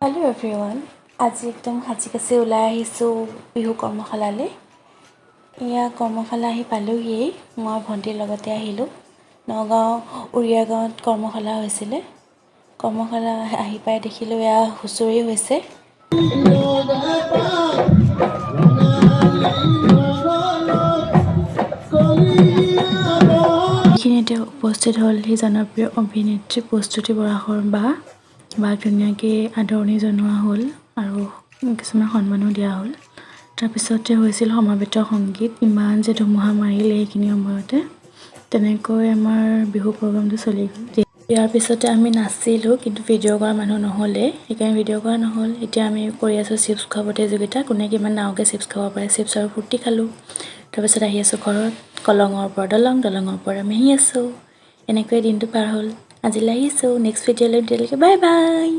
Hello' everyone, আজি একদম সাজি কাচি ওলাই আহিছোঁ বিহু কৰ্মশালালৈ। এয়া কৰ্মশালা আহি পালোহিয়েই। মই ভণ্টিৰ লগতে আহিলোঁ। নগাঁও উৰিয়া গাঁৱত কৰ্মশালা হৈছিলে। কৰ্মশালা আহি পাই দেখিলোঁ এয়া হুঁচৰি হৈছে। এইখিনিতে উপস্থিত হ'ল সেই জনপ্ৰিয় অভিনেত্ৰী প্ৰস্তুতি পৰাশৰ বাক ধুনীয়াকৈ আদৰণি জনোৱা হ'ল আৰু কিছুমান সন্মানো দিয়া হ'ল। তাৰপিছতে হৈছিল সমাবেত সংগীত। ইমান যে ধুমুহা মাৰিলে সেইখিনি সময়তে, তেনেকৈ আমাৰ বিহু প্ৰগ্ৰামটো চলি গ'ল। ইয়াৰ পিছতে আমি নাচিলোঁ, কিন্তু ভিডিঅ' কৰা মানুহ নহ'লে, সেইকাৰণে ভিডিঅ' কৰা নহ'ল। এতিয়া আমি কৰি আছোঁ চিপছ খোৱা প্ৰতিযোগিতা, কোনে কিমান ডাঙৰকৈ চিপছ খাব পাৰে। চিপছ আৰু ফূৰ্তি খালোঁ। তাৰপিছত আহি আছোঁ ঘৰত। কলঙৰ পৰা দলঙৰ পৰা আমি আহি আছোঁ। এনেকৈয়ে দিনটো পাৰ হ'ল। আজিলৈ আহিছোঁ, নেক্সট ভিডিঅ'লৈ, তেতিয়ালৈকে বাই বাই।